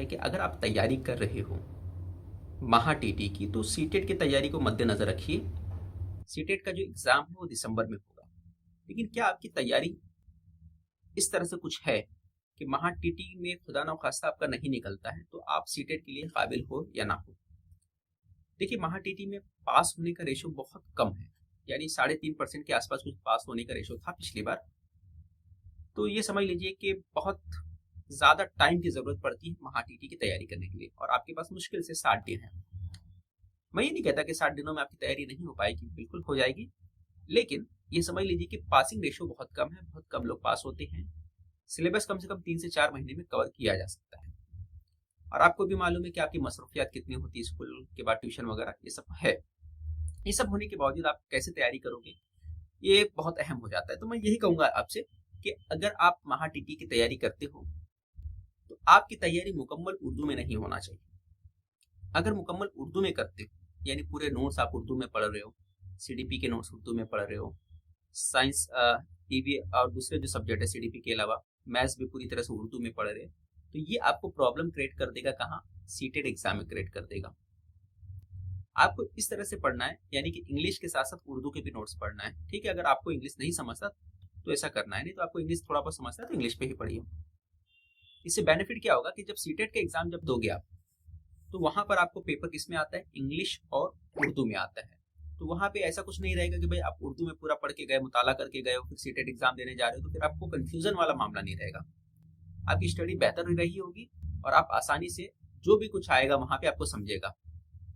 कि अगर आप तैयारी कर रहे हो महा टीटी की, तो सीटेट की तैयारी को मद्देनजर रखिए। सीटेट का जो एग्जाम है वो दिसंबर में होगा, लेकिन क्या आपकी तैयारी इस तरह से कुछ है कि महा टीटी में खुदा ना खास्ता आपका नहीं निकलता है तो आप सीटेट के लिए काबिल हो या ना हो। देखिए, महा टीटी में पास होने का रेशो बहुत कम है, यानी 3.5% के आसपास कुछ पास होने का रेशो था पिछली बार। तो ये समझ लीजिए कि बहुत ज्यादा टाइम की जरूरत पड़ती है महा टीटी की तैयारी करने के लिए, और आपके पास मुश्किल से 60 दिन है। मैं ये नहीं कहता कि 60 दिनों में आपकी तैयारी नहीं हो पाएगी, बिल्कुल हो जाएगी, लेकिन ये समझ लीजिए कि पासिंग रेशो बहुत कम है, बहुत कम लोग पास होते हैं। सिलेबस कम से कम 3 से 4 महीने में कवर किया जा सकता है। और आपको भी मालूम है कि आपकी मसरूफियात कितनी होती है, स्कूल के बाद ट्यूशन वगैरह ये सब है। ये सब होने के बावजूद आप कैसे तैयारी करोगे, ये बहुत अहम हो जाता है। तो मैं यही कहूंगा आपसे कि अगर आप महा टीटी की तैयारी करते हो तो आपकी तैयारी मुकम्मल उर्दू में नहीं होना चाहिए। अगर मुकम्मल उर्दू में करते हो, यानी पूरे नोट्स आप उर्दू में पढ़ रहे हो, सीडीपी के नोट्स उर्दू में पढ़ रहे हो, साइंस ईवी और दूसरे जो सब्जेक्ट है सीडीपी के अलावा मैथ्स भी पूरी तरह से उर्दू में पढ़ रहे हैं, तो ये आपको प्रॉब्लम क्रिएट कर देगा। कहाँ? सीटेड एग्जाम में क्रिएट कर देगा। आपको इस तरह से पढ़ना है, यानी कि इंग्लिश के साथ साथ उर्दू के भी नोट्स पढ़ना है। ठीक है, अगर आपको इंग्लिश नहीं समझता तो ऐसा करना है, नहीं तो आपको इंग्लिश थोड़ा बहुत समझता है तो इंग्लिश पे ही पढ़िए। इससे बेनिफिट क्या होगा कि जब सीटेट का एग्जाम जब दोगे आप, तो वहां पर आपको पेपर किस में आता है? इंग्लिश और उर्दू में आता है। तो वहां पे ऐसा कुछ नहीं रहेगा कि भाई आप उर्दू में पूरा पढ़ के गए, मुताला करके गए हो, फिर सीटेट एग्जाम देने जा रहे हो, तो फिर आपको कंफ्यूजन वाला मामला नहीं रहेगा। आपकी स्टडी बेहतर रही होगी और आप आसानी से जो भी कुछ आएगा वहां पे आपको समझेगा,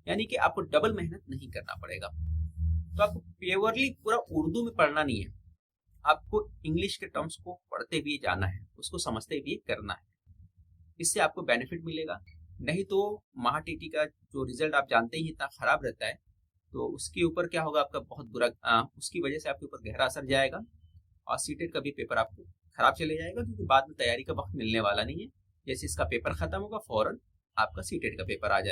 यानी कि आपको डबल मेहनत नहीं करना पड़ेगा। तो आपको प्योरली पूरा उर्दू में पढ़ना नहीं है, आपको इंग्लिश के टर्म्स को पढ़ते हुए जाना है, उसको समझते हुए करना है। इससे आपको बेनिफिट मिलेगा। नहीं तो महा टीटी का जो रिजल्ट आप जानते ही इतना खराब रहता है, तो उसके ऊपर क्या होगा, आपका बहुत बुरा उसकी वजह से आपके ऊपर गहरा असर जाएगा और सीटेट का भी पेपर आपको खराब चले जाएगा, क्योंकि बाद में तैयारी का वक्त मिलने वाला नहीं है। जैसे इसका पेपर खत्म होगा फौरन आपका सीटेट का पेपर आ जाएगा।